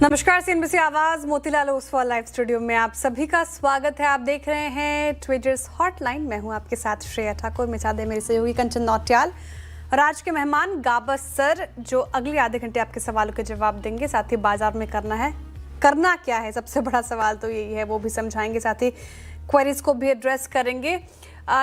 नमस्कार, सीएनबीसी आवाज Motilal Oswal live studio में आप सभी का स्वागत है। आप देख रहे हैं ट्रेडर्स हॉटलाइन। मैं हूं आपके साथ श्रेया ठाकुर, मेरे साथ है मेरे सहयोगी कंचन नौटियाल और आज के मेहमान गाबा सर, जो अगले आधे घंटे आपके सवालों के जवाब देंगे। साथ ही बाजार में करना क्या है, सबसे बड़ा सवाल तो यही है, वो भी समझाएंगे। साथ ही क्वेरीज को भी एड्रेस करेंगे।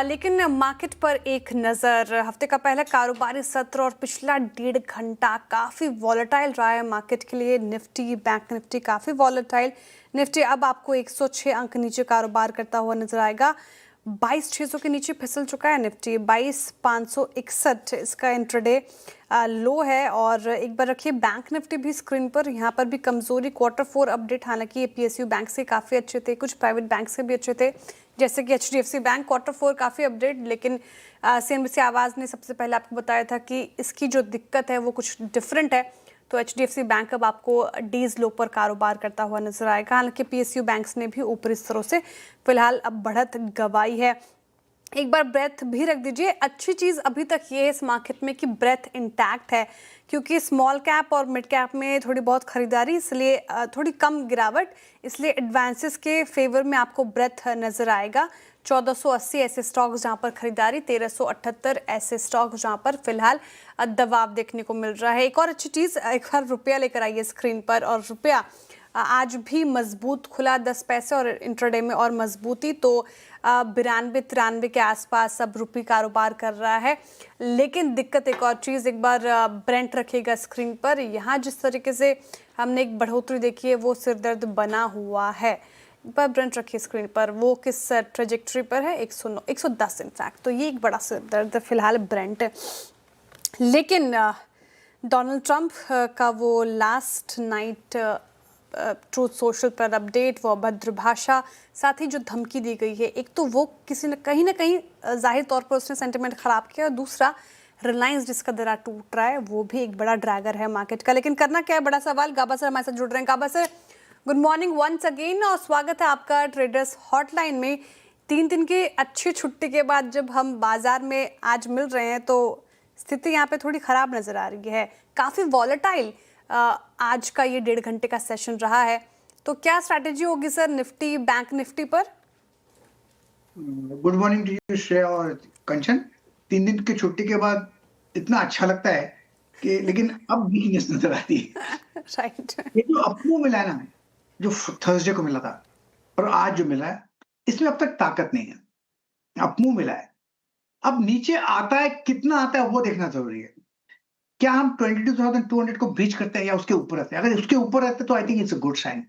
लेकिन मार्केट पर एक नज़र। हफ्ते का पहला कारोबारी सत्र और पिछला 1.5 घंटा काफ़ी वॉलेटाइल रहा है मार्केट के लिए। निफ्टी, बैंक निफ्टी काफ़ी वॉलेटाइल। निफ्टी अब आपको 106 अंक नीचे कारोबार करता हुआ नजर आएगा। 22,600 के नीचे फिसल चुका है निफ्टी। 22,561 इसका इंट्राडे लो है। और एक बार रखिए बैंक निफ्टी भी स्क्रीन पर। यहाँ पर भी कमजोरी। Q4 अपडेट हालांकि PSU बैंक से काफ़ी अच्छे थे, कुछ प्राइवेट बैंक से भी अच्छे थे, जैसे कि HDFC बैंक। Q4 काफ़ी अपडेट, लेकिन CNBC आवाज़ ने सबसे पहले आपको बताया था कि इसकी जो दिक्कत है वो कुछ डिफरेंट है। तो HDFC बैंक अब आपको डीज लो पर कारोबार करता हुआ नजर आएगा। हालांकि PSU बैंक्स ने भी ऊपरी स्तरों से फिलहाल अब बढ़त गंवाई है। एक बार ब्रेथ भी रख दीजिए। अच्छी चीज़ अभी तक ये है इस मार्केट में कि ब्रेथ इंटैक्ट है, क्योंकि स्मॉल कैप और मिड कैप में थोड़ी बहुत खरीदारी, इसलिए थोड़ी कम गिरावट, इसलिए एडवांसेस के फेवर में आपको ब्रेथ नज़र आएगा। 1480 ऐसे स्टॉक्स जहां पर खरीदारी, 1378 ऐसे स्टॉक जहां पर फिलहाल दबाव देखने को मिल रहा है। एक और अच्छी चीज़, एक बार रुपया लेकर आइए स्क्रीन पर। और रुपया आज भी मजबूत खुला, 10 पैसे और इंट्राडे में और मजबूती। तो 92-93 के आसपास अब रुपये कारोबार कर रहा है। लेकिन दिक्कत एक और चीज़, एक बार ब्रेंट रखिएगा स्क्रीन पर। यहाँ जिस तरीके से हमने एक बढ़ोतरी देखी है वो सिरदर्द बना हुआ है। एक बार ब्रेंट रखिए स्क्रीन पर, वो किस ट्रेजेक्ट्री पर है, 109 110 इनफैक्ट। तो ये एक बड़ा सिरदर्द फिलहाल ब्रेंट है। लेकिन डोनाल्ड ट्रंप का वो लास्ट नाइट ट्रूथ सोशल पर अपडेट, वो अभद्र भाषा, साथ ही जो धमकी दी गई है, एक तो वो किसी ने कहीं ना कहीं जाहिर तौर पर उसने सेंटिमेंट खराब किया, और दूसरा रिलायंस जिसका दरा टूट रहा है, वो भी एक बड़ा ड्रैगर है मार्केट का। लेकिन करना क्या है, बड़ा सवाल। गाबा सर हमारे साथ जुड़ रहे हैं। Gaba sir, good morning once again और स्वागत है आपका ट्रेडर्स हॉटलाइन में। 3 दिन की अच्छी छुट्टी के बाद जब हम बाजार में आज मिल रहे हैं तो स्थिति यहाँ पे थोड़ी खराब नजर आ रही है। काफी वॉलेटाइल आज का ये 1.5 घंटे का सेशन रहा है। तो क्या स्ट्रैटेजी होगी सर निफ्टी, बैंक निफ्टी पर? Good morning to you Shreya और कंचन। 3 दिन की छुट्टी के बाद इतना अच्छा लगता है कि, लेकिन अब वीकनेस नजर आती है। राइट। ये जो अपमू मिला है ना, जो थर्सडे को मिला था और आज जो मिला है, इसमें अब तक ताकत नहीं है। अपमू मिला है, अब नीचे आता है, कितना आता है वो देखना जरूरी है। क्या हम 22,200 को ब्रीच करते हैं या उसके ऊपर रहते हैं? अगर उसके ऊपर रहते हैं तो I think it's a good sign.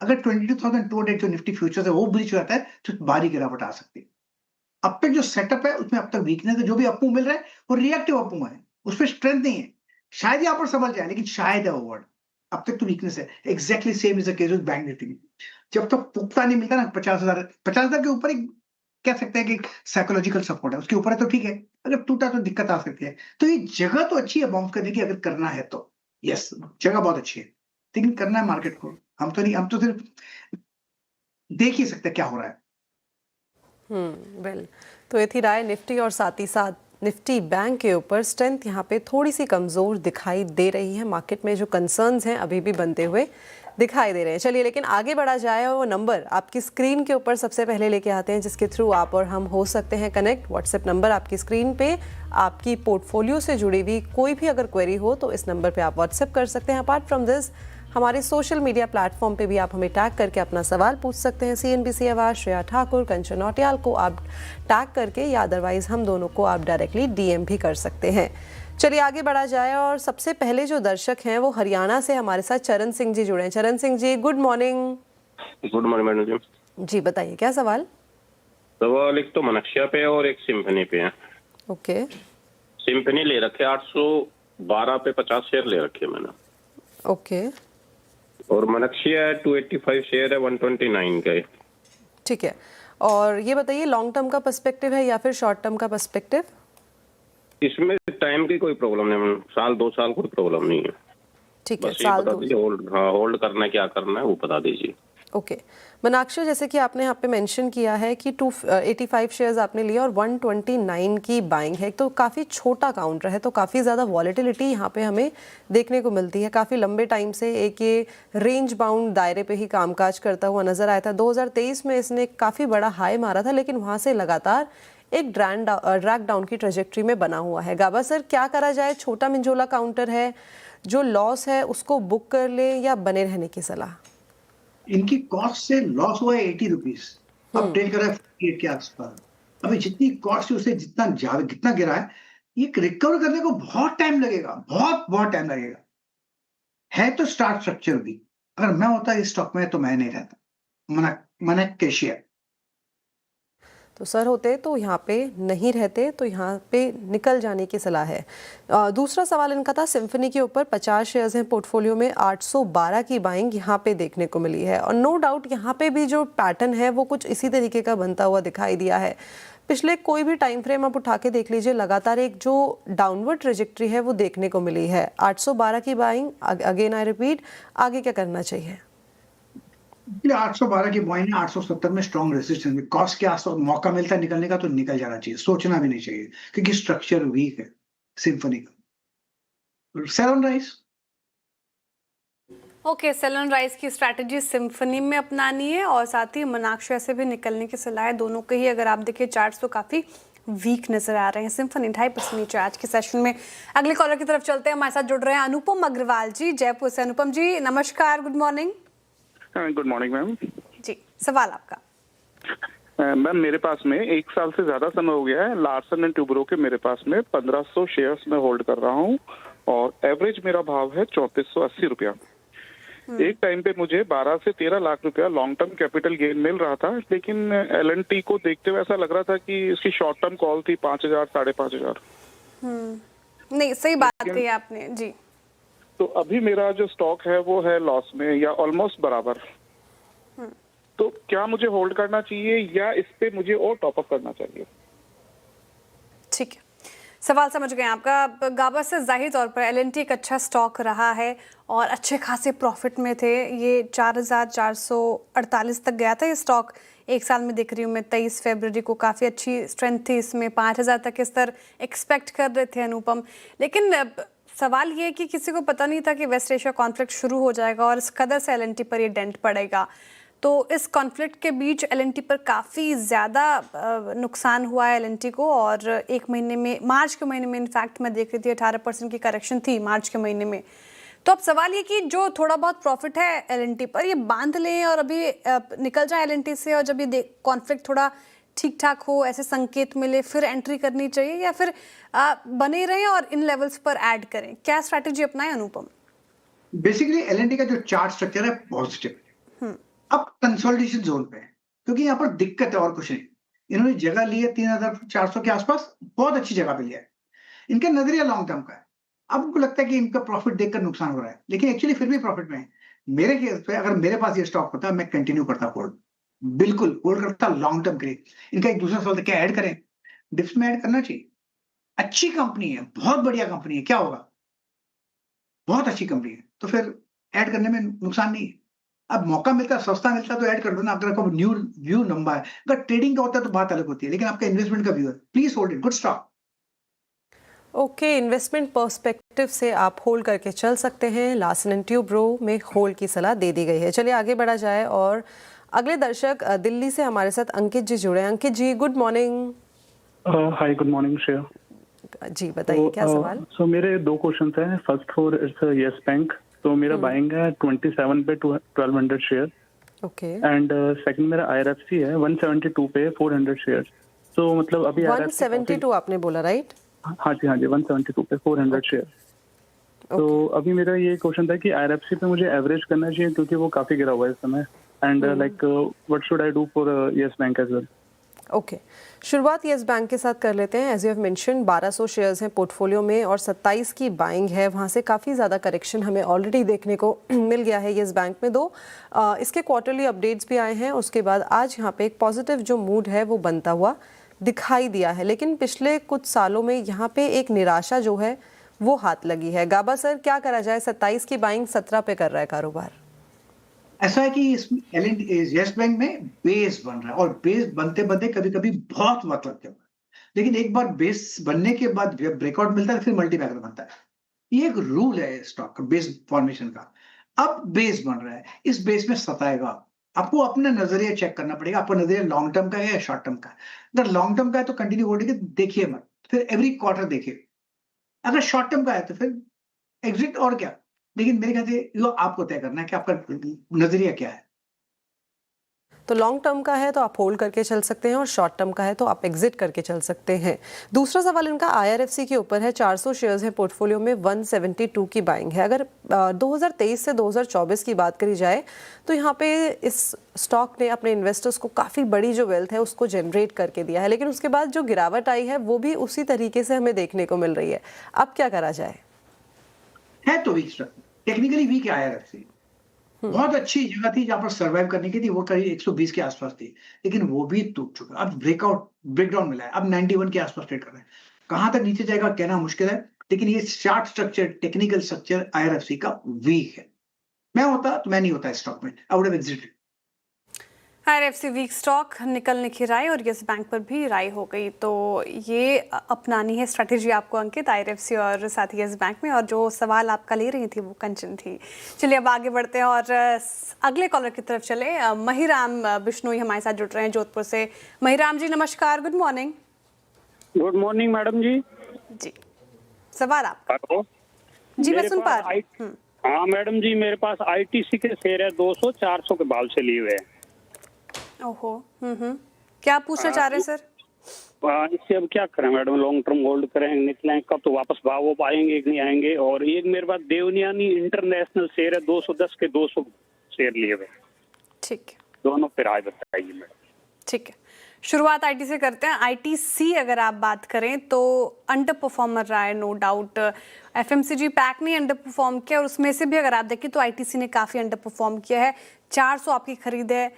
अगर 22,200 जो निफ्टी फ्यूचर्स है वो ब्रीच हो जाता है तो भारी गिरावट आ सकती है। अब तक जो सेटअप है उसमें अब तक वीकनेस है। जो भी अपमूव मिल रहा है वो रिएक्टिव अपमूव है, उसमें स्ट्रेंथ नहीं है। शायद यहाँ पर समझ जाए, लेकिन शायद है वो वर्ड। अब तक तो वीकनेस है। Exactly same is the case with bank Nifty. जब तक पुख्ता नहीं मिलता ना, 50,000 के ऊपर ही कह सकते हैं कि साइकोलॉजिकल सपोर्ट है, उसके ऊपर है तो ठीक है, अगर टूटा तो दिक्कत आ सकती है। तो ये जगह तो अच्छी है बाउंस करने की, अगर करना है तो। यस, जगह बहुत अच्छी है, लेकिन करना है मार्केट को। हम तो नहीं, हम तो सिर्फ देख ही सकते क्या हो रहा है। वेल, तो ये थी राय निफ्टी और साथ ही साथ निफ्टी बैंक के ऊपर। स्ट्रेंथ यहाँ पे थोड़ी सी कमज़ोर दिखाई दे रही है। मार्केट में जो कंसर्न्स हैं अभी भी बनते हुए दिखाई दे रहे हैं। चलिए, लेकिन आगे बढ़ा जाए और वो नंबर आपकी स्क्रीन के ऊपर सबसे पहले लेके आते हैं जिसके थ्रू आप और हम हो सकते हैं कनेक्ट। व्हाट्सएप नंबर आपकी स्क्रीन पे। आपकी पोर्टफोलियो से जुड़ी हुई कोई भी अगर क्वेरी हो तो इस नंबर पे आप व्हाट्सएप कर सकते हैं। अपार्ट फ्रॉम दिस, हमारे सोशल मीडिया प्लेटफॉर्म पे भी आप हमें टैग करके अपना सवाल पूछ सकते हैं। CNBC आवाज़, श्रेया ठाकुर, कंचन नौटियाल को आप टैग करके, या अदरवाइज हम दोनों को आप डायरेक्टली DM भी कर सकते हैं। चलिए आगे बढ़ा जाए और सबसे पहले जो दर्शक हैं वो हरियाणा से हमारे साथ चरण सिंह जी जुड़े हैं। Charan Singh ji, good morning. Good morning madam ji. जी बताइए, क्या सवाल? सवाल एक तो मनक्षिया पे और एक सिम्फनी पे है। ओके। सिम्फनी ले रखे 812 पे 50 शेयर ले रखे मैंने। ओके। और मनक्षिया 285 शेयर है, 129 का है। ठीक है, और ये बताइए लॉन्ग टर्म का पर्सपेक्टिव है या फिर शॉर्ट टर्म का पर्सपेक्टिव? इसमें टाइम की कोई प्रॉब्लम नहीं मैडम, साल 2 साल कोई प्रॉब्लम नहीं है। ठीक है, बस ये साल बता 2। दीजिए होल्ड करना है, क्या करना है वो बता दीजिए। ओके मनाक्षी, जैसे कि आपने यहाँ पे मेंशन किया है कि 285 शेयर्स आपने लिए और 129 की बाइंग है, तो काफ़ी छोटा काउंटर है, तो काफ़ी ज़्यादा वॉलेटिलिटी यहाँ पे हमें देखने को मिलती है। काफ़ी लंबे टाइम से एक ये रेंज बाउंड दायरे पे ही कामकाज करता हुआ नज़र आया था। 2023 में इसने काफ़ी बड़ा हाई मारा था, लेकिन वहाँ से लगातार एक ड्रैग डाउन की ट्रेजेक्ट्री में बना हुआ है। गाबा सर, क्या करा जाए? छोटा मिंजोला काउंटर है, जो लॉस है उसको बुक कर ले या बने रहने की सलाह? इनकी कॉस्ट से लॉस हुआ है 80 रुपीज, अब ट्रेड कर रहा है 48 के आसपास। अभी जितनी कॉस्ट है उससे जितना ज्यादा कितना गिरा है, ये रिकवर करने को बहुत टाइम लगेगा, बहुत टाइम लगेगा। है तो स्टार्ट स्ट्रक्चर भी, अगर मैं होता इस स्टॉक में तो मैं नहीं रहता, मना कैशियर। तो सर होते तो यहाँ पे नहीं रहते, तो यहाँ पे निकल जाने की सलाह है। दूसरा सवाल इनका था सिम्फनी के ऊपर। 50 शेयर्स हैं पोर्टफोलियो में, 812 की बाइंग यहाँ पे देखने को मिली है और नो डाउट यहाँ पे भी जो पैटर्न है वो कुछ इसी तरीके का बनता हुआ दिखाई दिया है। पिछले कोई भी टाइम फ्रेम आप उठा के देख लीजिए, लगातार एक जो डाउनवर्ड ट्रेजेक्ट्री है वो देखने को मिली है। 812 की बाइंग, अगेन आई रिपीट, आगे क्या करना चाहिए? 812 की बॉइंग है, 870 में स्ट्रॉन्ग रेजिस्टेंस में, कॉस्ट के आसपास मौका मिलता है निकलने का तो निकल जाना चाहिए, सोचना भी नहीं चाहिए, क्योंकि स्ट्रक्चर वीक है सिम्फनी का। Sell on rise. Okay, sell on rise की स्ट्रैटेजी सिम्फनी में अपनानी है और साथ ही मनाक्षी से भी निकलने की सलाह है। दोनों के ही अगर आप देखिए चार्ट्स तो काफी वीक नजर आ रहे हैं। सिम्फनी 2.5% नीचे आज के सेशन में। अगले कॉलर की तरफ चलते हैं, हमारे साथ जुड़ रहे हैं अनुपम अग्रवाल जी जयपुर से। अनुपम जी नमस्कार, good morning. Good morning ma'am ji, सवाल आपका। मैम मेरे पास में 1 साल से ज्यादा समय हो गया है लार्सन एंड ट्यूब्रो के मेरे पास में 1500 शेयर्स में होल्ड कर रहा हूँ और एवरेज मेरा भाव है 3480 रुपया। एक टाइम पे मुझे 12 से 13 लाख रुपया लॉन्ग टर्म कैपिटल गेन मिल रहा था, लेकिन L&T को देखते हुए ऐसा लग रहा था कि इसकी शॉर्ट टर्म कॉल थी 5000 5,500। नहीं, सही बात कही आपने जी। तो अभी मेरा जो स्टॉक है वो है लॉस में या ऑलमोस्ट बराबर, तो क्या मुझे होल्ड करना चाहिए या इस पे मुझे और टॉपअप करना चाहिए? ठीक है, सवाल समझ गए आपका। गाबा से जाहिर तौर पर L&T एक अच्छा स्टॉक रहा है और अच्छे खासे प्रॉफिट में थे। ये 4,448 तक गया था ये स्टॉक। एक साल में दिख रही हूँ मैं 23 फरवरी को काफ़ी अच्छी स्ट्रेंथ थी इसमें, 5,000 तक के स्तर एक्सपेक्ट कर रहे थे अनुपम। लेकिन सवाल ये है कि किसी को पता नहीं था कि वेस्ट एशिया कॉन्फ्लिक्ट शुरू हो जाएगा और इस कदर से L&T पर ये डेंट पड़ेगा। तो इस कॉन्फ्लिक्ट के बीच L&T पर काफ़ी ज़्यादा नुकसान हुआ है L&T को, और एक महीने में, मार्च के महीने में इनफैक्ट मैं देख रही थी 18% की करेक्शन थी मार्च के महीने में। तो अब सवाल ये कि जो थोड़ा बहुत प्रॉफिट है L&T पर, ये बांध लें और अभी निकल जाए L&T से, और जब ये कॉन्फ्लिक्ट थोड़ा ठीक ठाक हो, ऐसे संकेत मिले, फिर एंट्री करनी चाहिए, या फिर बने रहें और इन लेवल्स पर ऐड करें? क्या स्ट्रैटेजी अपनाएं अनुपम? बेसिकली L&T का जो चार्ट स्ट्रक्चर है पॉजिटिव, अब कंसोलिडेशन जोन पे है, क्योंकि यहाँ पर दिक्कत है और कुछ नहीं। इन्होंने जगह ली है 3,400 के आसपास, बहुत अच्छी जगह पे लिया है। इनका नजरिया लॉन्ग टर्म का है। अब उनको लगता है कि इनका प्रॉफिट देखकर नुकसान हो रहा है, लेकिन एक्चुअली फिर भी प्रॉफिट में है। मेरे केस पे अगर मेरे पास ये स्टॉक होता मैं कंटिन्यू करता होल्ड, बिल्कुल होल्ड करता लॉन्ग टर्म के लिए। इनका एक दूसरा सवाल क्या ऐड करें? डिप्स में ऐड करना चाहिए। अच्छी कंपनी है, बहुत बढ़िया कंपनी है, क्या होगा, बहुत अच्छी कंपनी है, तो फिर ऐड करने में नुकसान नहीं है। अब मौका मिलता है, सस्ता मिलता है तो ऐड कर दो ना। अगर आपका न्यू व्यू लंबा है, अगर ट्रेडिंग का होता है तो बात अलग होती है, लेकिन आपका इन्वेस्टमेंट का व्यू है, please hold it, good stock. Okay, investment perspective से आप होल्ड करके चल सकते हैं। लार्सन एंड ट्यूब्रो में होल्ड की सलाह दे दी गई है। चलिए आगे बढ़ा जाए और अगले दर्शक दिल्ली से हमारे साथ अंकित जी जुड़े हैं। अंकित जी गुड मॉर्निंग। हाय, गुड मॉर्निंग श्रेया जी, बताइए क्या सवाल? सो मेरे 2 क्वेश्चंस हैं। First for its yes bank, तो मेरा बाइंग है 27 पे 1200 शेयर, ओके, एंड सेकंड मेरा IRFC है 172 पे 400 शेयर। तो मतलब अभी 172 आपने बोला, राइट? हाँ जी 172 पे 400 शेयर। तो अभी मेरा ये क्वेश्चन था कि IRFC पे मुझे एवरेज करना चाहिए क्योंकि वो काफी गिरा हुआ है इस समय, and like what should I do for Yes Bank as well? Okay, शुरुआत येस बैंक के साथ कर लेते हैं। As you have mention 1200 shares हैं पोर्टफोलियो में और 27 की बाइंग है। वहाँ से काफ़ी ज़्यादा करेक्शन हमें ऑलरेडी देखने को मिल गया है येस बैंक में। इसके क्वार्टरली अपडेट्स भी आए हैं, उसके बाद आज यहाँ पे एक पॉजिटिव जो मूड है वो बनता हुआ दिखाई दिया है। लेकिन पिछले कुछ सालों में यहाँ पे एक निराशा जो है वो हाथ लगी है। गाबा सर क्या करा जाए? 27 की बाइंग 17 पे कर रहा है कारोबार। ऐसा है कि इसमें यस बैंक में बेस बन रहा है और बेस बनते बनते कभी कभी बहुत वक्त लगता है, लेकिन एक बार बेस बनने के बाद ब्रेकआउट मिलता है फिर मल्टीबैगर बनता है। ये एक रूल है स्टॉक का, बेस फॉर्मेशन का। अब बेस बन रहा है, इस बेस में सताएगा। आपको अपना नजरिया चेक करना पड़ेगा, आपका नजरिया लॉन्ग टर्म का है या शॉर्ट टर्म का है। अगर लॉन्ग टर्म का है तो कंटिन्यू होल्डिंग देखिए मत, फिर एवरी क्वार्टर देखिए। अगर शॉर्ट टर्म का है तो फिर एग्जिट और क्या। लेकिन मेरे ख्याल से ये आपको तय करना है कि आपका नजरिया क्या है। तो लॉन्ग टर्म का है तो आप होल्ड करके चल सकते हैं और शॉर्ट टर्म का है तो आप एग्जिट करके चल सकते हैं। दूसरा सवाल इनका IRFC के ऊपर है। 400 शेयर्स है पोर्टफोलियो में, 172 की बाइंग है। अगर 2023 से 2024 की बात करी जाए तो यहाँ पे इस स्टॉक ने अपने इन्वेस्टर्स को काफ़ी बड़ी जो वेल्थ है उसको जनरेट करके दिया है, लेकिन उसके बाद जो गिरावट आई है वो भी उसी तरीके से हमें देखने को मिल रही है। अब क्या करा जाए? है तो वीक स्टॉक, टेक्निकली वीक है IRFC। बहुत अच्छी जगह थी जहां पर सर्वाइव करने की थी, वो करीब 120 के आसपास थी, लेकिन वो भी टूट चुका। अब ब्रेकडाउन मिला है, अब 91 के आसपास ट्रेड कर रहा है। कहां तक नीचे जाएगा कहना मुश्किल है, लेकिन ये chart structure, technical structure IRFC का वीक है। मैं होता तो मैं नहीं होता स्टॉक में, I would have exited. IRFC weak stock निकलने की राय और यस बैंक पर भी राय हो गई, तो ये अपनानी है स्ट्रैटेजी आपको अंकित, IRFC और साथ ही यस बैंक में। और जो सवाल आपका ले रही थी वो कंचन थी। चलिए अब आगे बढ़ते हैं और अगले कॉलर की तरफ चले। महिराम बिश्नोई हमारे साथ जुड़ रहे हैं जोधपुर से। महिराम जी नमस्कार, good morning. Good morning madam ji. जी सवाल आपका। हेलो जी मैं सुन पा रही हूँ। हाँ मैडम जी, मेरे पास ITC के शेयर है 200-400 के भाव से लिए हुए हैं। ओहो, क्या पूछना चाह रहे हैं सर? इससे अब क्या करें मैडम, लॉन्ग टर्म होल्ड करें, निकलें कब, तो वापस भाव वो आएंगे कि नहीं आएंगे? और एक मेरे पास देवनियानी इंटरनेशनल शेयर है 210 के 200 शेयर लिए हुए। ठीक है, दोनों पे राय बताइए मैडम। ठीक है, शुरुआत ITC से करते हैं। ITC अगर आप बात करें तो अंडर परफॉर्मर रहा है, नो डाउट। FMCG पैक ने अंडर परफॉर्म किया और उसमें से भी अगर आप देखें तो ITC ने काफ़ी अंडर परफॉर्म किया है। 400 आपकी खरीद है,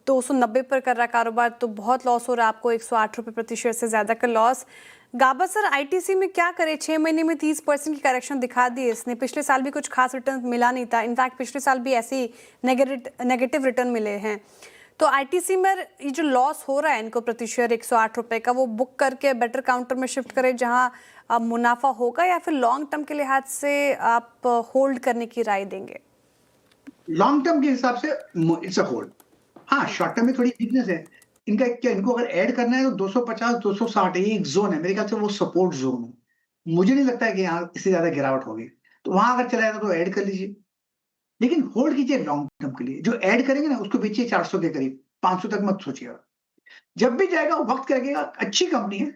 290 पर कर रहा कारोबार, तो बहुत लॉस हो रहा है आपको, 108 रुपये प्रति शेयर से ज़्यादा का लॉस। गाबा सर ITC में क्या करे? 6 महीने में 30% की करेक्शन दिखा दी इसने। पिछले साल भी कुछ खास रिटर्न मिला नहीं था, इनफैक्ट पिछले साल भी ऐसे ही नेगेटिव रिटर्न मिले हैं। तो ITC में ये जो लॉस हो रहा है इनको प्रति शेयर 108 रुपये का, वो बुक करके बेटर काउंटर में शिफ्ट करें जहां मुनाफा होगा, या फिर लॉन्ग टर्म के लिहाज से आप होल्ड करने की राय देंगे? लॉन्ग टर्म के हिसाब से इट्स अ होल्ड। हाँ, शॉर्ट टर्म में थोड़ी वीकनेस है इनका। क्या इनको अगर ऐड करना है तो 250-260 ये एक जोन है, मेरे ख्याल से वो सपोर्ट जोन है। मुझे नहीं लगता है कि यहाँ इससे ज्यादा गिरावट होगी, तो वहां अगर चला जाता तो ऐड कर लीजिए, लेकिन होल्ड कीजिए लॉन्ग टर्म के लिए। जो ऐड करेंगे ना उसको बेचिए 400 के करीब, 500 तक मत सोचिएगा। जब भी जाएगा वो वक्त लगेगा। अच्छी कंपनी है,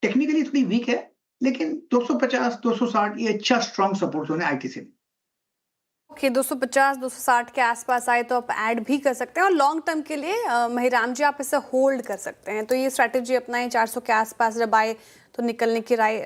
टेक्निकली थोड़ी वीक है, लेकिन 250-260 ये अच्छा स्ट्रॉन्ग सपोर्ट जोन है ITC में। ओके, 250-260 के आसपास आए तो आप ऐड भी कर सकते हैं, और लॉन्ग टर्म के लिए महिराम जी आप इसे होल्ड कर सकते हैं। तो ये स्ट्रैटेजी अपनाएं, 400 के आसपास जब आए तो निकलने की राय,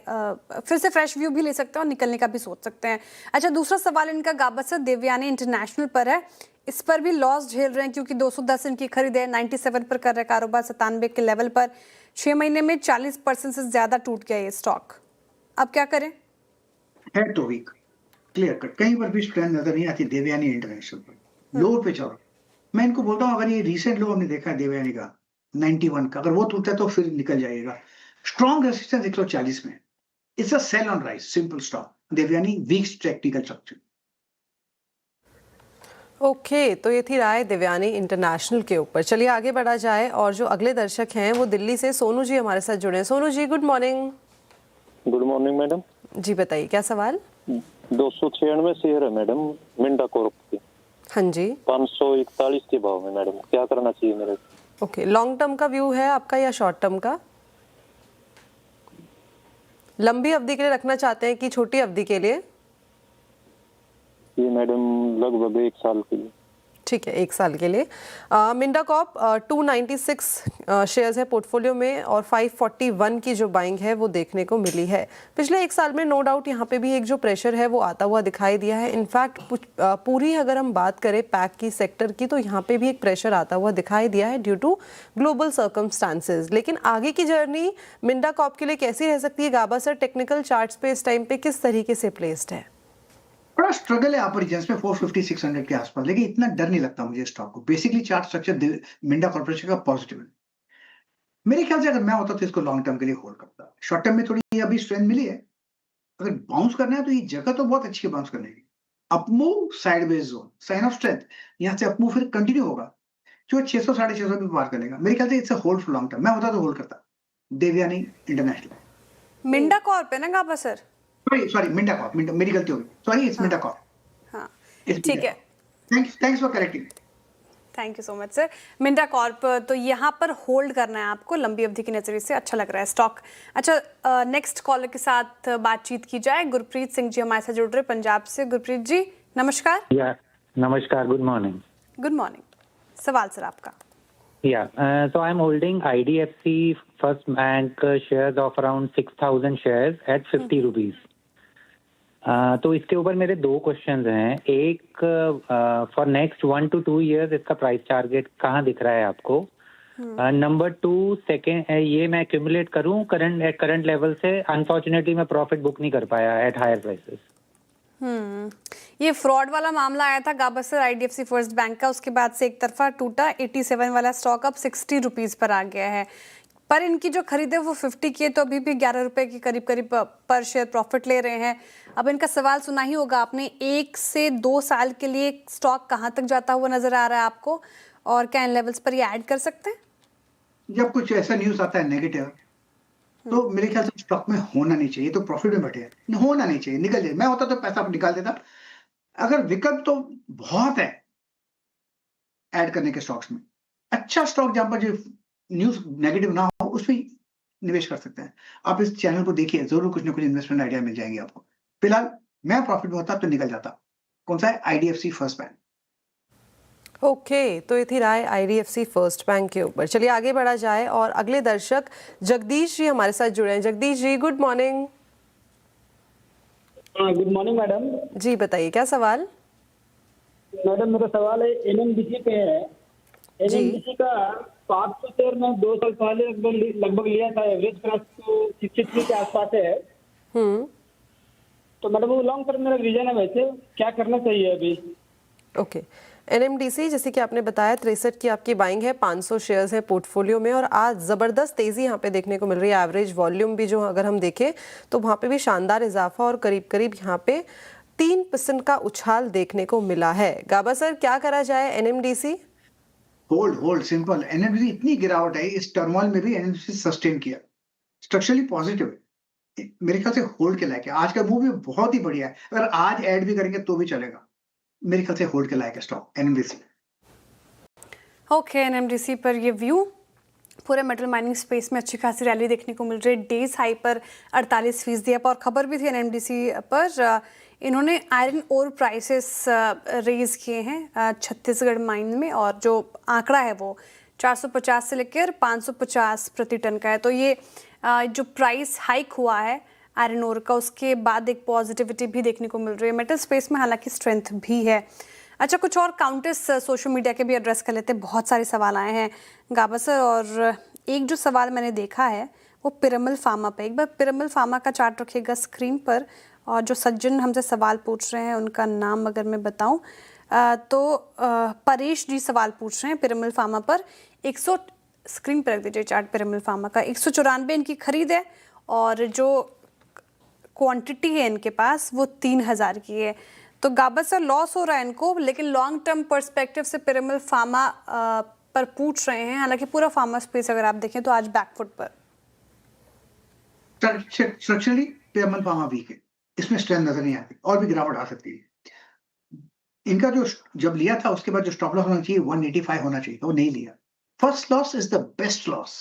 फिर से फ्रेश व्यू भी ले सकते हैं और निकलने का भी सोच सकते हैं। अच्छा, दूसरा सवाल इनका गाबत सर देवयानी इंटरनेशनल पर है। इस पर भी लॉस झेल रहे हैं क्योंकि 210 इनकी खरीद है, 97 पर कर रहे कारोबार, 97 के लेवल पर। 6 महीने में 40% से ज्यादा टूट गया ये स्टॉक। अब क्या करें? है तो वीक, क्लियर कट, कहीं पर भी स्ट्रेंथ नजर नहीं आती देवयानी इंटरनेशनल पर। लो पे चलो, मैं इनको बोलता हूँ अगर ये रिसेंट लो हमने देखा है देवयानी का 91 का, अगर वो टूटता है तो फिर निकल जाएगा। स्ट्रॉन्ग रेजिस्टेंस 140 में। It's a sell on rise, simple stock. Devyani weak technical structure. Okay, तो ये थी राय देवयानी इंटरनेशनल के ऊपर। चलिए आगे बढ़ा जाए और जो अगले दर्शक हैं वो दिल्ली से सोनू जी हमारे साथ जुड़े हैं। Sonu ji good morning. Good morning madam जी बताइए क्या सवाल? 296 शेयर है मैडम मिंडा कॉर्प की। हाँ जी। 541 के भाव में मैडम, क्या करना चाहिए मेरे? ओके, लॉन्ग टर्म का व्यू है आपका या शॉर्ट टर्म का? लंबी अवधि के लिए रखना चाहते हैं कि छोटी अवधि के लिए? ये मैडम लगभग 1 साल के लिए। ठीक है, 1 साल के लिए। मिंडा कॉर्प 296 शेयर्स है पोर्टफोलियो में और 541 की जो बाइंग है वो देखने को मिली है। पिछले 1 साल में नो डाउट यहाँ पे भी एक जो प्रेशर है वो आता हुआ दिखाई दिया है। इनफैक्ट पूरी अगर हम बात करें पैक की सेक्टर की तो यहाँ पे भी एक प्रेशर आता हुआ दिखाई दिया है ड्यू टू ग्लोबल सर्कमस्टांसेस। लेकिन आगे की जर्नी मिंडा कॉर्प के लिए कैसी रह सकती है गाबा सर? टेक्निकल चार्ट्स पे इस टाइम पे किस तरीके से प्लेस्ड है? बड़ा स्ट्रगल है अपर रीजन्स में 450-600 के आसपास, लेकिन इतना डर नहीं लगता मुझे स्टॉक को। Basically chart structure Minda corporation का पॉजिटिव है। मेरे ख्याल से अगर मैं होता तो इसको लॉन्ग टर्म के लिए होल्ड करता। शॉर्ट टर्म में थोड़ी अभी स्ट्रेंथ मिली है, अगर बाउंस करना है तो ये जगह तो बहुत अच्छी है बाउंस करने की। Upmove sideways zone, sign of strength, यहाँ से अपमूव फिर कंटिन्यू होगा जो 600 650 भी पार करेगा। मेरे ख्याल से it's a hold for long term. मैं होता तो होल्ड करता। देवयानी इंटरनेशनल। मिंडा कॉर्प है ना गाबा सर? सॉरी मिंडा कॉर्प, मेरी गलती हो गई, सॉरी इट्स मिंडा कॉर्प। हाँ ठीक है, thanks for correcting. Thank you so much sir. Minda Corp तो यहाँ पर होल्ड करना है आपको लंबी अवधि के नजरिए से, अच्छा लग रहा है स्टॉक। अच्छा, नेक्स्ट कॉलर के साथ बातचीत की जाए। गुरप्रीत सिंह जी हमारे साथ जुड़ रहे पंजाब से। गुरप्रीत जी नमस्कार। नमस्कार, गुड मॉर्निंग। गुड मॉर्निंग, सवाल सर आपका। So I'm holding IDFC First Bank shares of around 6,000 shares at 50 rupees. तो इसके ऊपर मेरे दो क्वेश्चंस हैं। एक, फॉर नेक्स्ट 1 to 2 years इसका प्राइस टारगेट कहाँ दिख रहा है आपको? नंबर 2, सेकेंड, ये मैं एक्यूमुलेट करूँ करंट लेवल से? अनफॉर्चुनेटली मैं प्रॉफिट बुक नहीं कर पाया एट हायर प्राइसेस। ये फ्रॉड वाला मामला आया था गाबा सर IDFC फर्स्ट बैंक का, उसके बाद से एक तरफा टूटा। 87 वाला स्टॉक अब 60 रुपीज पर आ गया है, पर इनकी जो खरीद है वो 50 की है, तो अभी भी 11 रुपए के करीब पर शेयर प्रॉफिट ले रहे हैं। अब इनका सवाल सुना ही होगा आपने, 1 से 2 साल के लिए स्टॉक कहाँ तक जाता हुआ नजर आ रहा है आपको, और क्या इन लेवल्स पर ये ऐड कर सकते हैं? जब कुछ ऐसा न्यूज आता है नेगेटिव, तो मेरे ख्याल से स्टॉक में होना नहीं चाहिए, तो प्रॉफिट में बैठे हैं, होना नहीं चाहिए, निकल जाए। मैं होता तो पैसा निकाल देता। अगर विकल्प तो बहुत है ऐड करने के स्टॉक्स में, अच्छा स्टॉक जहां पर जो न्यूज नेगेटिव ना हो उस पर निवेश कर सकते हैं। आप इस चैनल को देखिए, जरूर कुछ ना कुछ इन्वेस्टमेंट आइडिया मिल जाएंगे आपको। फिलहाल मैं प्रॉफिट में होता तो निकल जाता। कौन सा है? IDFC first bank. ओके, तो ये थी राय IDFC फर्स्ट बैंक के ऊपर। चलिए आगे बढ़ा जाए और अगले दर्शक जगदीश जी हमारे साथ जुड़े हैं। Jagdish ji good morning. Good morning madam. जी बताइए क्या सवाल? मैडम मेरा सवाल है NMDC पे है। NMDC का 500 शेयर में 2 साल पहले लगभग लिया था, एवरेज प्राइस तो 63 के आसपास है। तो मैडम वो लॉन्ग टर्म मेरा विजन है, वैसे क्या करना चाहिए अभी? ओके, NMDC जैसे कि आपने बताया 63 की आपकी बाइंग है, 500 शेयर्स है पोर्टफोलियो में, और आज ज़बरदस्त तेज़ी यहाँ पे देखने को मिल रही है। एवरेज वॉल्यूम भी जो अगर हम देखें तो वहाँ पे भी शानदार इजाफा, और करीब यहाँ पे 3% का उछाल देखने को मिला है। गाबा सर क्या करा जाए NMDC? Hold simple. NMDC इतनी गिरावट है, इस टर्मोइल में भी NMDC सस्टेन किया, स्ट्रक्चरली पॉजिटिव है, मेरे ख्याल से होल्ड के लायक है। आज का मूव भी बहुत ही बढ़िया है, अगर आज ऐड भी करेंगे तो भी चलेगा। मेरे ख्याल से होल्ड के लायक है स्टॉक NMDC। ओके, NMDC पर ये व्यू। पूरे मेटल माइनिंग स्पेस में अच्छी खासी रैली देखने को मिल रही है, डेज हाई पर 48% पर। और खबर भी थी NMDC पर, इन्होंने आयरन ओर प्राइसेस रेज किए हैं छत्तीसगढ़ माइन में, और जो आंकड़ा है वो 450 से लेकर 550 प्रति टन का है। तो ये जो प्राइस हाइक हुआ है आयरन ओर का, उसके बाद एक पॉजिटिविटी भी देखने को मिल रही है मेटल स्पेस में, हालांकि स्ट्रेंथ भी है। अच्छा, कुछ और काउंटर्स सोशल मीडिया के भी एड्रेस कर लेते हैं। बहुत सारे सवाल आए हैं गाबा सर, और एक जो सवाल मैंने देखा है वो पिरामल फार्मा पे। एक बार पिरामल फार्मा का चार्ट रखिएगा स्क्रीन पर, और जो सज्जन हमसे सवाल पूछ रहे हैं उनका नाम अगर मैं बताऊं तो परेश जी सवाल पूछ रहे हैं पिरामल फार्मा पर। 100 स्क्रीन पर रख दीजिए चार्ट पिरामल फार्मा का। 194 इनकी खरीद है, और जो क्वांटिटी है इनके पास वो 3000 की है। तो गाबा सर लॉस हो रहा है इनको, लेकिन लॉन्ग टर्म पर्सपेक्टिव से पिरामल फार्मा पर पूछ रहे हैं। हालांकि पूरा फार्मा स्पेस अगर आप देखें तो आज बैकफुट पर। स्ट्रक्चरली पिरामल फार्मा वीक है, इसमें स्ट्रेंथ नजर नहीं आती, और भी गिरावट आ सकती है। इनका जो जब लिया था उसके बाद जो स्टॉप लॉस होना चाहिए 185 होना चाहिए, वो नहीं लिया। First loss is the best loss.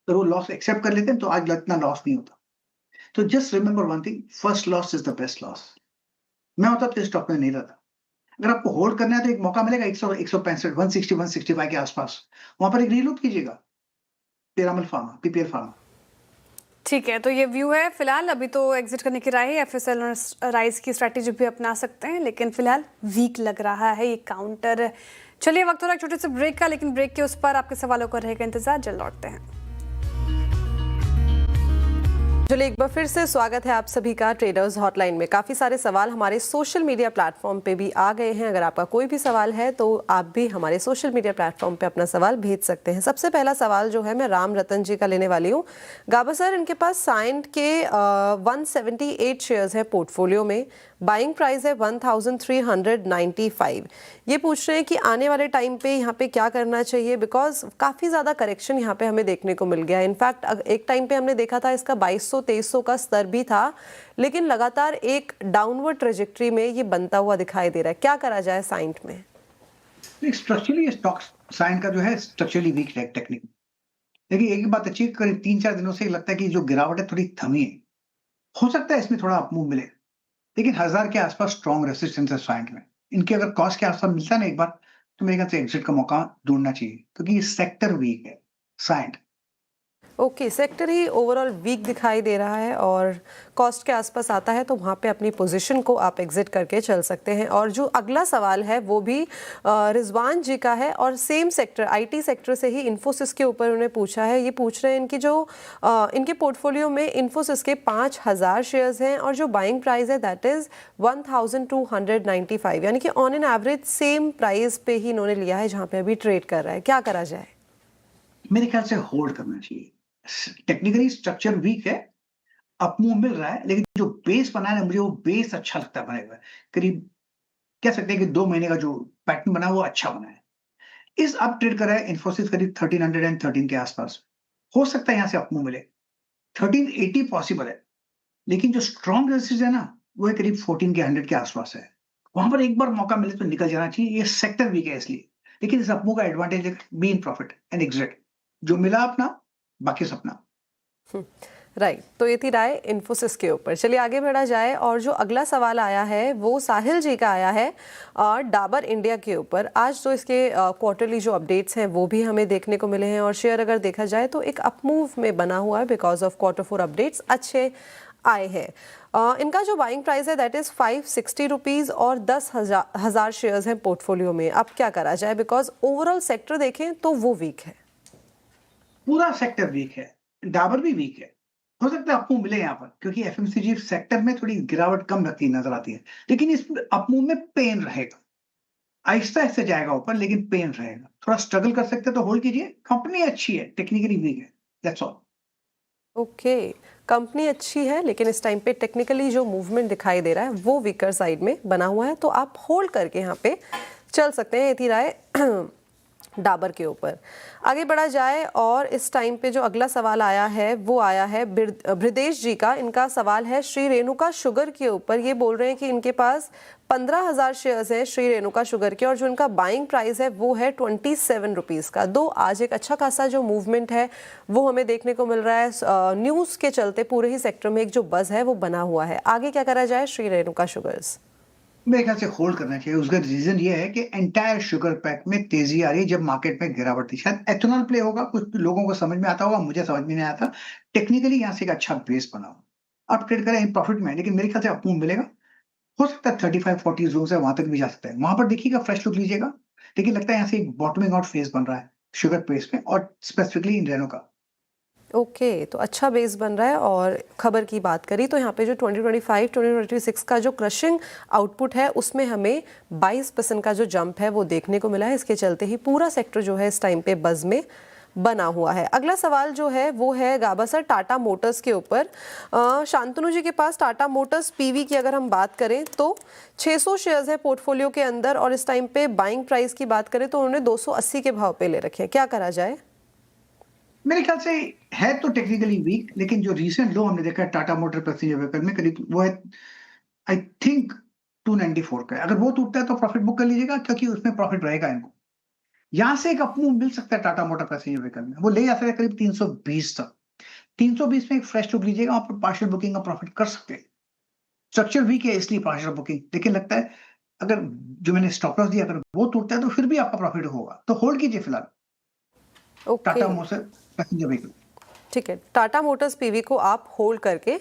तो वो लॉस एक्सेप्ट कर लेते हैं तो आज इतना लॉस नहीं होता। तो just remember one thing, first loss is the best loss. मैं होता तो स्टॉक में नहीं रहता। अगर आपको होल्ड करना है तो एक मौका मिलेगा 165, 160, 165 के आसपास, वहां पर एक रीलूट कीजिएगा पिरामल फार्मा, PPL फार्मा। ठीक है, तो ये व्यू है फिलहाल। अभी तो एग्जिट करने की राय है, FSL और राइज की स्ट्रैटेजी भी अपना सकते हैं, लेकिन फिलहाल वीक लग रहा है ये काउंटर। चलिए वक्त हो रहा है छोटे से ब्रेक का, लेकिन ब्रेक के उस पर आपके सवालों का रहेगा इंतजार। जल्द लौटते हैं। चलिए एक बार फिर से स्वागत है आप सभी का ट्रेडर्स हॉटलाइन में। काफ़ी सारे सवाल हमारे सोशल मीडिया प्लेटफॉर्म पे भी आ गए हैं। अगर आपका कोई भी सवाल है तो आप भी हमारे सोशल मीडिया प्लेटफॉर्म पे अपना सवाल भेज सकते हैं। सबसे पहला सवाल जो है मैं राम रतन जी का लेने वाली हूँ। गाबा सर, इनके पास साइंट के 178 शेयर्स हैं पोर्टफोलियो में, बाइंग प्राइस है 1395। ये पूछ रहे हैं कि आने वाले टाइम पे यहाँ पे क्या करना चाहिए, बिकॉज काफ़ी ज़्यादा करेक्शन यहाँ पे हमें देखने को मिल गया। इनफैक्ट एक टाइम पे हमने देखा था इसका 2200-2300 का स्तर भी था, लेकिन लगातार एक डाउनवर्ड ट्रेजेक्ट्री में ये बनता हुआ दिखाई दे रहा है। क्या करा जाए साइंट में? स्ट्रक्चरली स्टॉक साइंट का जो है स्ट्रक्चरली वीक है टेक्निक। देखिए एक बात अच्छी, करीब 3-4 दिनों से लगता है कि जो गिरावट है थोड़ी थमी है। हो सकता है इसमें थोड़ा अपमूव मिले, लेकिन 1000 के आसपास स्ट्रॉन्ग रेसिस्टेंस है साइंट में। इनके अगर कॉस्ट के आसपास मिलता है ना एक बार, तो मेरे ख्याल से एग्जिट का मौका ढूंढना चाहिए, क्योंकि ये सेक्टर वीक है साइंट। ओके, सेक्टर ही ओवरऑल वीक दिखाई दे रहा है और कॉस्ट के आसपास आता है, तो वहाँ पे अपनी पोजीशन को आप एग्जिट करके चल सकते हैं। और जो अगला सवाल है वो भी रिजवान जी का है और सेम सेक्टर आईटी सेक्टर से ही इन्फोसिस के ऊपर उन्हें पूछा है। ये पूछ रहे हैं इनकी जो इनके पोर्टफोलियो में इन्फोसिस के 5000 शेयर्स हैं और जो बाइंग प्राइस है दैट इज़ 1295, यानी कि on an average same price पे ही इन्होंने लिया है जहाँ पे अभी ट्रेड कर रहा है। क्या करा जाए? मेरे ख्याल से होल्ड करना चाहिए। टेक्निकली स्ट्रक्चर वीक है, अपमूव मिल रहा है, लेकिन जो बेस बना है ना, मुझे वो बेस अच्छा लगता है बने हुआ। करीब कह सकते हैं कि 2 महीने का जो पैटर्न बना वो अच्छा बना है। इस अप ट्रेड कर रहा है इन्फोसिस करीब 1313 के आसपास। हो सकता है यहाँ से अपमूव मिले। 1380 पॉसिबल है, लेकिन जो स्ट्रॉन्ग रेजिस्टेंस है ना, वो है करीब 14 के 100 के आसपास है। वहां पर एक बार मौका मिले तो निकल जाना चाहिए। ये सेक्टर वीक है इसलिए, लेकिन इस अपमूव का एडवांटेज है be in profit and exit. जो मिला अपना, बाकी सपना। राइट, तो ये थी राय इन्फोसिस के ऊपर। चलिए आगे बढ़ा जाए और जो अगला सवाल आया है वो साहिल जी का आया है और डाबर इंडिया के ऊपर। आज तो इसके क्वार्टरली जो अपडेट्स हैं वो भी हमें देखने को मिले हैं और शेयर अगर देखा जाए तो एक अपमूव में बना हुआ है बिकॉज ऑफ Q4 अपडेट्स अच्छे आए हैं। इनका जो बाइंग प्राइस है दैट इज़ 560 रुपीज़ और 10,000 शेयर्स हैं पोर्टफोलियो में। अब क्या करा जाए, बिकॉज ओवरऑल सेक्टर देखें तो वो वीक है, पूरा सेक्टर वीक है, डाबर भी वीक है। हो सकता है अपमूव मिले यहाँ पर, क्योंकि एफएमसीजी सेक्टर में थोड़ी गिरावट कम लगती नजर आती है, लेकिन इस अपमूव में पेन रहेगा। आहिस्ता आहिस्ता जाएगा ऊपर, लेकिन पेन रहेगा। थोड़ा स्ट्रगल कर सकते हैं तो होल्ड कीजिए। कंपनी अच्छी है, टेक्निकली वीक है, दैट्स ऑल। ओके, कंपनी अच्छी है लेकिन इस टाइम पे टेक्निकली जो मूवमेंट दिखाई दे रहा है वो वीकर साइड में बना हुआ है, तो आप होल्ड करके यहाँ पे चल सकते हैं। ये थी राय डाबर के ऊपर। आगे बढ़ा जाए और इस टाइम पे जो अगला सवाल आया है वो आया है बृदेश जी का। इनका सवाल है श्री रेणुका शुगर के ऊपर। ये बोल रहे हैं कि इनके पास 15,000 शेयर्स हैं श्री रेणुका शुगर के और जो इनका बाइंग प्राइस है वो है 27 रुपीज़ का। दो आज एक अच्छा खासा जो मूवमेंट है वो हमें देखने को मिल रहा है। न्यूज़ के चलते पूरे ही सेक्टर में एक जो बज़ है वो बना हुआ है। आगे क्या करा जाए श्री रेणुका शुगर्स? मेरे ख्याल से होल्ड करना चाहिए। उसका रीजन ये है कि एंटायर शुगर पैक में तेजी आ रही है जब मार्केट में गिरावट थी। शायद एथेनॉल प्ले होगा, कुछ लोगों को समझ में आता होगा, मुझे समझ में नहीं आया था। टेक्निकली यहाँ से एक अच्छा बेस बना हो। अब ट्रेड करें प्रॉफिट में, लेकिन मेरे ख्याल से अपमूव मिलेगा। हो सकता है 35-40 जोन से वहां तक भी जा सकता है। वहां पर देखिएगा, फ्रेश लुक लीजिएगा, लेकिन लगता है यहाँ से एक बॉटमिंग आउट फेज बन रहा है शुगर पेस में और स्पेसिफिकली इन रेनो का। ओके, तो अच्छा बेस बन रहा है। और खबर की बात करी तो यहाँ पे जो 2025-2026 का जो क्रशिंग आउटपुट है उसमें हमें 22% का जो जंप है वो देखने को मिला है। इसके चलते ही पूरा सेक्टर जो है इस टाइम पे बज़ में बना हुआ है। अगला सवाल जो है वो है गाबा सर टाटा मोटर्स के ऊपर। शांतनु जी के पास टाटा मोटर्स पीवी की अगर हम बात करें तो 600 शेयर्स है पोर्टफोलियो के अंदर और इस टाइम पे बाइंग प्राइस की बात करें तो उन्होंने 280 के भाव पे ले रखे हैं। क्या करा जाए? मेरे ख्याल से है तो टेक्निकली वीक, लेकिन जो रीसेंट लो हमने देखा है टाटा मोटर पैसेंजर व्हीकल में करीब वो है आई थिंक 294 का है। अगर वो टूटता है तो प्रॉफिट बुक कर लीजिएगा, क्योंकि उसमें प्रॉफिट रहेगा इनको। यहां से एक अपमूव मिल सकता है टाटा मोटर पैसेंजर व्हीकल में, वो ले जा सकते हैं करीब 320 तक। 320 में एक फ्रेश लुक लीजिएगा, वहां पर पार्शियल बुकिंग का प्रॉफिट कर सकते हैं। स्ट्रक्चर वीक है इसलिए पार्शियल बुकिंग, लेकिन लगता है अगर जो मैंने स्टॉप लॉस दिया अगर वो टूटता है तो फिर भी आपका प्रॉफिट होगा, तो होल्ड कीजिए फिलहाल टाटा मोटर पैसेंजर व्हीकल। ठीक है, टाटा मोटर्स पीवी को आप होल्ड करके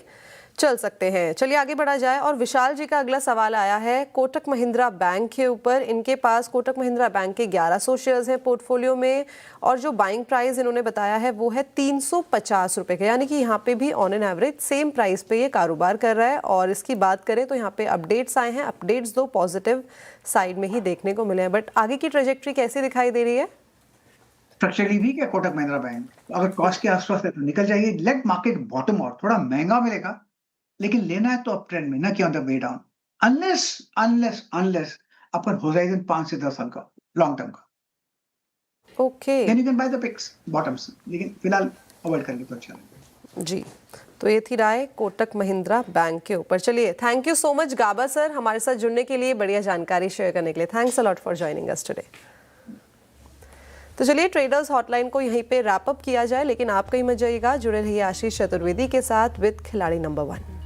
चल सकते हैं। चलिए आगे बढ़ा जाए और विशाल जी का अगला सवाल आया है कोटक महिंद्रा बैंक के ऊपर। इनके पास कोटक महिंद्रा बैंक के 1100 शेयर्स हैं पोर्टफोलियो में और जो बाइंग प्राइस इन्होंने बताया है वो है 350 रुपए का, यानी कि यहाँ पे भी on an average same price पे ये कारोबार कर रहा है। और इसकी बात करें तो यहाँ पे अपडेट्स आए हैं, अपडेट्स दो पॉजिटिव साइड में ही देखने को मिले हैं, बट आगे की ट्रेजेक्ट्री कैसी दिखाई दे रही है? स्ट्रक्चरली वीक है कोटक महिंद्रा बैंक, अगर कॉस्ट के आसपास है तो निकल जाइए, लेट मार्केट बॉटम आउट, थोड़ा महंगा मिलेगा लेकिन लेना है तो अप ट्रेंड में, ना कि on the way down, unless अपन होराइजन 5 से 10 साल का लॉन्ग टर्म का, okay then you can buy the picks bottoms, लेकिन फिलहाल अवॉइड करके तो अच्छा है। जी, तो ये थी राय कोटक महिंद्रा बैंक के ऊपर। चलिए, thank you so much Gaba sir हमारे साथ जुड़ने के लिए, बढ़िया जानकारी शेयर करने के लिए। Thanks a lot for joining us today. तो चलिए ट्रेडर्स हॉटलाइन को यहीं पे रैप अप किया जाए, लेकिन आप कहीं मत जाइएगा, जुड़े रहिए आशीष चतुर्वेदी के साथ विद खिलाड़ी नंबर 1।